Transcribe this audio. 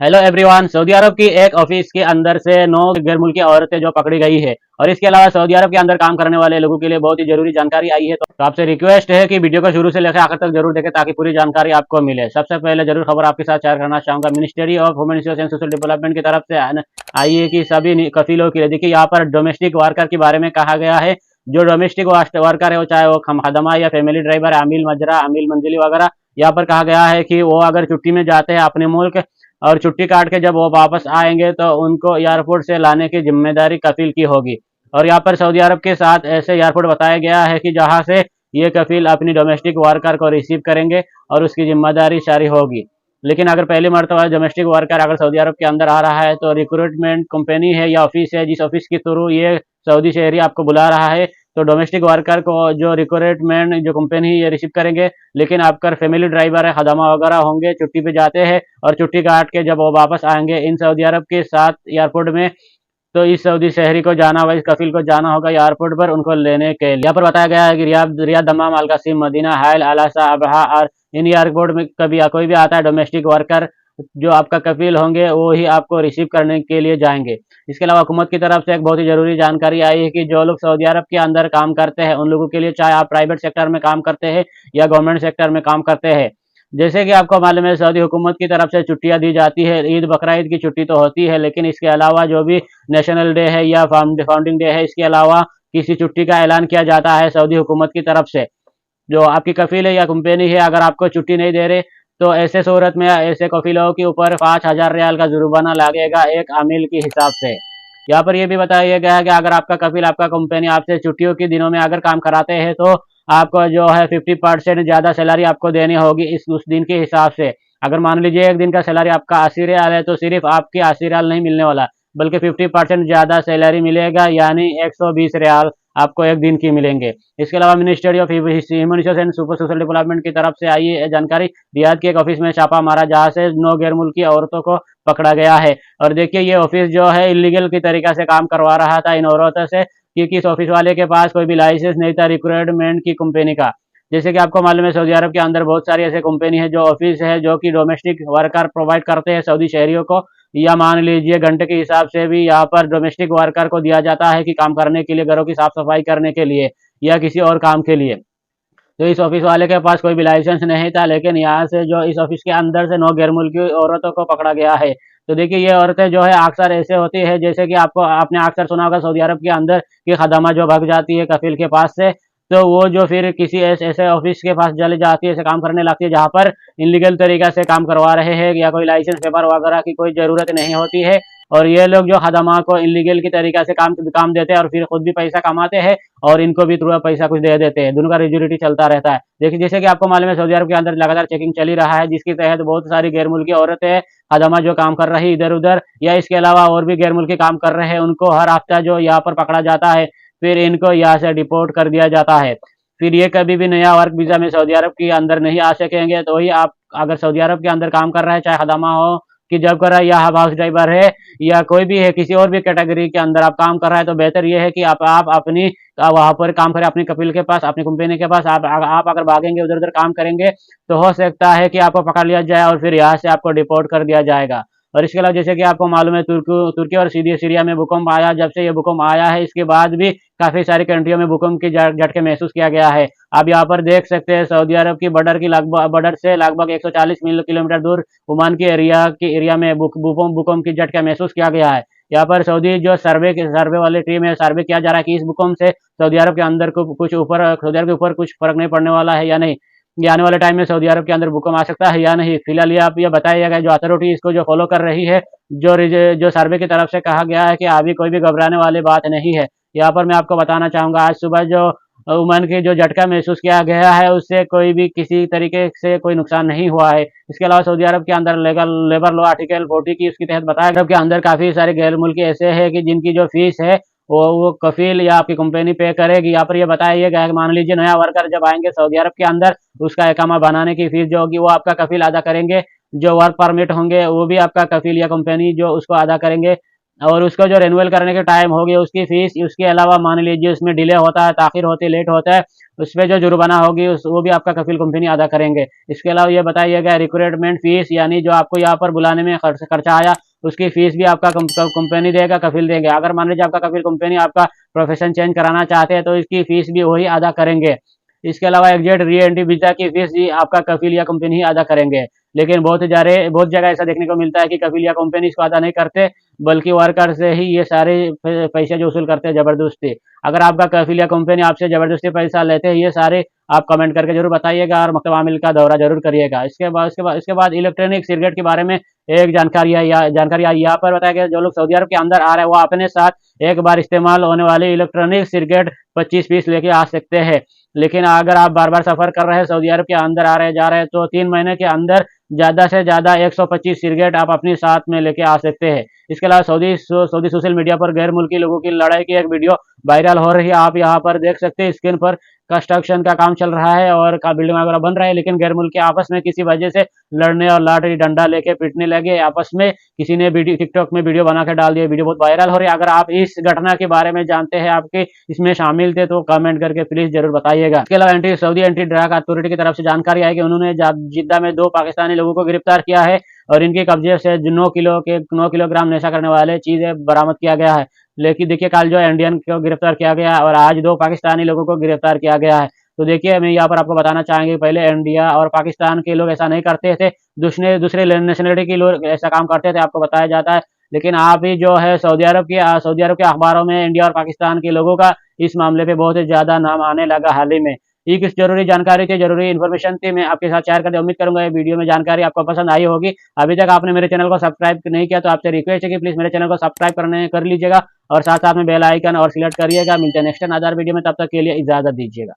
Hello everyone. Saudi अरब की एक office के अंदर से 9 गैर मुल्की औरतें जो पकड़ी गई है और इसके अलावा सऊदी अरब के अंदर काम करने वाले लोगों के लिए बहुत ही जरूरी जानकारी आई है। तो आपसे रिक्वेस्ट है कि वीडियो को शुरू से लेकर आखिर तक जरूर देखें ताकि पूरी जानकारी आपको मिले। सबसे पहले जरूर खबर आपके साथ शेयर करना चाहूंगा। Ministry of women and social development की तरफ से आई है कि सभी कफीलों के लिए देखिए यहाँ पर डोमेस्टिक वर्कर के बारे में कहा गया है। जो डोमेस्टिक वर्कर है वो चाहे वो खदमा या फैमिली ड्राइवर, अमील मजरा, अमील मंजिली वगैरह, यहाँ पर कहा गया है कि वो अगर छुट्टी में जाते हैं अपने मुल्क और छुट्टी काट के जब वो वापस आएंगे तो उनको एयरपोर्ट से लाने की जिम्मेदारी कफील की होगी। और यहाँ पर सऊदी अरब के साथ ऐसे एयरपोर्ट बताया गया है कि जहाँ से ये कफील अपनी डोमेस्टिक वर्कर को रिसीव करेंगे और उसकी जिम्मेदारी सारी होगी। लेकिन अगर पहली मरतबा डोमेस्टिक वर्कर अगर सऊदी अरब के अंदर आ रहा है तो रिक्रूटमेंट कंपनी है या ऑफिस है जिस ऑफिस के थ्रू ये सऊदी शहरी आपको बुला रहा है, तो डोमेस्टिक वर्कर को जो रिक्रूटमेंट जो कंपनी ये रिसीव करेंगे। लेकिन आपका फैमिली ड्राइवर है, खदामा वगैरह होंगे, छुट्टी पे जाते हैं और छुट्टी काट के जब वो वापस आएंगे इन सऊदी अरब के साथ एयरपोर्ट में, तो इस सऊदी शहरी को जाना होगा, इस कफील को जाना होगा एयरपोर्ट पर उनको लेने के लिए। यहाँ पर बताया गया है कि Riyadh Riyadh Dammam Al Qassim Medina Hail Al Ahsa Abha और इन एयरपोर्ट में कभी कोई भी आता है डोमेस्टिक वर्कर, जो आपका कफील होंगे वो ही आपको रिसीव करने के लिए जाएंगे। इसके अलावा हुकूमत की तरफ से एक बहुत ही जरूरी जानकारी आई है कि जो लोग सऊदी अरब के अंदर काम करते हैं उन लोगों के लिए, चाहे आप प्राइवेट सेक्टर में काम करते हैं या गवर्नमेंट सेक्टर में काम करते हैं, जैसे कि आपको मालूम है सऊदी हुकूमत की तरफ से छुट्टियां दी जाती है। ईद बकरा ईद की छुट्टी तो होती है, लेकिन इसके अलावा जो भी नेशनल डे है या फाउंडिंग डे है, इसके अलावा किसी छुट्टी का ऐलान किया जाता है सऊदी हुकूमत की तरफ से। जो आपकी कफील है या कंपनी है अगर आपको छुट्टी नहीं दे रहे तो ऐसे सूरत में ऐसे कफीलों के ऊपर 5,000 रियाल का जुर्माना लगेगा एक आमिल के हिसाब से। यहाँ पर यह भी बताया गया है कि अगर आपका कफील, आपका कंपनी आपसे छुट्टियों के दिनों में अगर काम कराते हैं तो आपको जो है 50% ज्यादा सैलरी आपको देनी होगी इस उस दिन के हिसाब से। अगर मान लीजिए एक दिन का सैलरी आपका 80 रियाल है तो सिर्फ आपके 80 रियाल नहीं मिलने वाला, बल्कि 50% ज्यादा सैलरी मिलेगा, यानी 120 रियाल आपको एक दिन की मिलेंगे। इसके अलावा ministry of human resource and super social development की तरफ से आई है जानकारी। रियाद के एक ऑफिस में छापा मारा जहां से 9 गैर मुल्की औरतों को पकड़ा गया है। और देखिए ये ऑफिस जो है इलीगल की तरीका से काम करवा रहा था इन औरतों से, क्योंकि इस ऑफिस वाले के पास कोई भी लाइसेंस नहीं था रिक्रूटमेंट की कंपनी का। जैसे कि आपको मालूम है सऊदी अरब के अंदर बहुत सारी ऐसे कंपनी है जो ऑफिस है जो कि डोमेस्टिक वर्कर प्रोवाइड करते हैं सऊदी शहरियों को, या मान लीजिए घंटे के हिसाब से भी यहाँ पर डोमेस्टिक वर्कर को दिया जाता है कि काम करने के लिए, घरों की साफ सफाई करने के लिए या किसी और काम के लिए। तो इस ऑफिस वाले के पास कोई भी लाइसेंस नहीं था, लेकिन यहाँ से जो इस ऑफिस के अंदर से 9 गैर मुल्की औरतों को पकड़ा गया है। तो देखिए ये औरतें जो है अक्सर ऐसे होती है, जैसे कि आपको आपने अक्सर सुना होगा सऊदी अरब के अंदर की खदमा जो भाग जाती है कफील के पास से, तो वो जो फिर किसी ऐसे ऐसे ऑफिस के पास चले जाती है, ऐसे काम करने लगती है जहाँ पर इनलीगल तरीका से काम करवा रहे हैं या कोई लाइसेंस पेपर वगैरह की कोई जरूरत नहीं होती है। और ये लोग जो खदमा को इनलीगल की तरीका से काम देते हैं और फिर खुद भी पैसा कमाते हैं और इनको भी थोड़ा पैसा कुछ दे देते हैं, दोनों का रिजुलिटी चलता रहता है। देखिए जैसे कि आपको मालूम है सऊदी अरब के अंदर लगातार चेकिंग चल ही रहा है, जिसके तहत बहुत सारी गैर मुल्की औरतें खदमा जो काम कर रही इधर उधर या इसके अलावा और भी गैर मुल्की काम कर रहे हैं, उनको हर हफ्ता जो यहाँ पर पकड़ा जाता है, फिर इनको यहाँ से डिपोर्ट कर दिया जाता है। फिर ये कभी भी नया वर्क वीजा में सऊदी अरब के अंदर नहीं आ सकेंगे। तो ही आप अगर सऊदी अरब के अंदर काम कर रहे हैं, चाहे खदमा हो कि जॉब कर रहा है या हाउस ड्राइवर है या कोई भी है, किसी और भी कैटेगरी के अंदर आप काम कर रहा है, तो बेहतर यह है कि आप अपनी वहां पर काम करें, अपनी कपिल के पास, अपनी कंपनी के पास। आप अगर भागेंगे उधर उधर काम करेंगे तो हो सकता है कि आपको पकड़ लिया जाए और फिर यहाँ से आपको डिपोर्ट कर दिया जाएगा। और इसके अलावा जैसे कि आपको मालूम है तुर्की और सीरिया में भूकंप आया, जब से ये भूकंप आया है इसके बाद भी काफी सारी कंट्रियों में भूकंप की झटके महसूस किया गया है। आप यहाँ पर देख सकते हैं सऊदी अरब की बॉर्डर से लगभग 140 किलोमीटर दूर ओमान के एरिया में भूकंप की झटका महसूस किया गया है। यहाँ पर सऊदी जो सर्वे वाली टीम है, सर्वे किया जा रहा है कि इस भूकंप से सऊदी अरब के अंदर सऊदी अरब के ऊपर कुछ फर्क नहीं पड़ने वाला है या नहीं, ये आने वाले टाइम में सऊदी अरब के अंदर भूकंप आ सकता है या नहीं। फिलहाल ये आप ये बताया गया जो अथॉरिटी इसको जो फॉलो कर रही है, जो सर्वे की तरफ से कहा गया है कि अभी कोई भी घबराने वाली बात नहीं है। यहाँ पर मैं आपको बताना चाहूंगा आज सुबह जो ओमान की जो झटका महसूस किया गया है उससे कोई भी किसी तरीके से कोई नुकसान नहीं हुआ है। इसके अलावा सऊदी अरब के अंदर लेबर लॉ आर्टिकल 40 की उसके तहत बताया गया कि अंदर काफी सारे गैर मुल्की ऐसे हैं कि जिनकी जो फीस है वो कफील या आपकी कंपनी पे करेगी। यहाँ पर ये बताया गया है कि मान लीजिए नया वर्कर जब आएंगे सऊदी अरब के अंदर, उसका इकामा बनाने की फीस जो होगी वो आपका कफील अदा करेंगे। जो वर्क परमिट होंगे वो भी आपका कफील या कंपनी जो उसको अदा करेंगे। और उसको जो रिन्यूअल करने के टाइम हो गया उसकी फीस, उसके अलावा मान लीजिए उसमें डिले होता है, ताखिर होती है, लेट होता है, उस पर जो जुर्माना होगी वो भी आपका कफील कंपनी अदा करेंगे। इसके अलावा ये बताइएगा रिक्रूटमेंट फीस, यानी जो आपको यहाँ पर बुलाने में खर्चा आया उसकी फीस भी आपका कंपनी देगा, कफील देंगे। अगर मान लीजिए आपका कफील कंपनी आपका प्रोफेशन चेंज कराना चाहते हैं तो इसकी फीस भी वही अदा करेंगे। इसके अलावा एग्जेट री एंट्री वीजा की फीस भी आपका कफील या कंपनी ही अदा करेंगे। लेकिन बहुत जगह ऐसा देखने को मिलता है कि कफील या कंपनी इसको अदा नहीं करते, बल्कि वर्कर से ही ये सारे पैसे जो वसूल करते हैं जबरदस्ती। अगर आपका कफील या कंपनी आपसे जबरदस्ती पैसा लेते हैं, ये सारे आप कमेंट करके जरूर बताइएगा और मकतब आमिल का दौरा जरूर करिएगा। इसके बाद इलेक्ट्रॉनिक सिगरेट के बारे में एक जानकारी आई यहाँ पर बताया गया। जो लोग सऊदी अरब के अंदर आ रहे हैं वो अपने साथ एक बार इस्तेमाल होने वाली इलेक्ट्रॉनिक सिगरेट 25 पीस लेके आ सकते हैं। लेकिन अगर आप बार बार सफर कर रहे हैं, सऊदी अरब के अंदर आ रहे जा रहे हैं, तो 3 महीने के अंदर ज्यादा से ज्यादा 125 सिगरेट आप अपने साथ में लेके आ सकते हैं। इसके अलावा सऊदी सोशल मीडिया पर गैर मुल्की लोगों की लड़ाई की एक वीडियो वायरल हो रही है। आप यहाँ पर देख सकते हैं स्क्रीन पर कंस्ट्रक्शन का काम चल रहा है और बिल्डिंग वगैरह बन रहा है, लेकिन गैर मुल्की आपस में किसी वजह से लड़ने और लाठी डंडा लेके पीटने लगे आपस में। किसी ने वीडियो टिकटॉक में वीडियो बना के डाल दिया, वीडियो बहुत वायरल हो रही है। अगर आप इस घटना के बारे में जानते हैं, आपके इसमें शामिल थे, तो कमेंट करके प्लीज जरूर बताइएगा। इसके अलावा सऊदी एंटी ड्रग अथॉरिटी की तरफ से जानकारी आई कि उन्होंने जिद्दा में 2 पाकिस्तानी लोगों को गिरफ्तार किया है और इनके कब्जे से 9 किलोग्राम नशा करने वाले चीजें बरामद किया गया है। लेकिन देखिए कल जो इंडियन को गिरफ्तार किया गया और आज 2 पाकिस्तानी लोगों को गिरफ्तार किया गया है। तो देखिए मैं यहाँ पर आपको बताना चाहेंगे, पहले इंडिया और पाकिस्तान के लोग ऐसा नहीं करते थे, दूसरे दूसरे नेशनलिटी के लोग ऐसा काम करते थे, आपको बताया जाता है। लेकिन आप ही जो है सऊदी अरब के अखबारों में इंडिया और पाकिस्तान के लोगों का इस मामले पे बहुत ही ज्यादा नाम आने लगा हाल ही में। ये कुछ जरूरी जानकारी थी, जरूरी इन्फॉर्मेशन थी, मैं आपके साथ शेयर करके उम्मीद करूंगा ये वीडियो में जानकारी आपको पसंद आई होगी। अभी तक आपने मेरे चैनल को सब्सक्राइब नहीं किया तो आपसे रिक्वेस्ट है कि प्लीज मेरे चैनल को सब्सक्राइब कर लीजिएगा और साथ साथ में बेल आइकन और सिलेक्ट करिएगा। मिलते हैं नेक्स्ट अनदर वीडियो में, तब तक के लिए इजाजत दीजिएगा।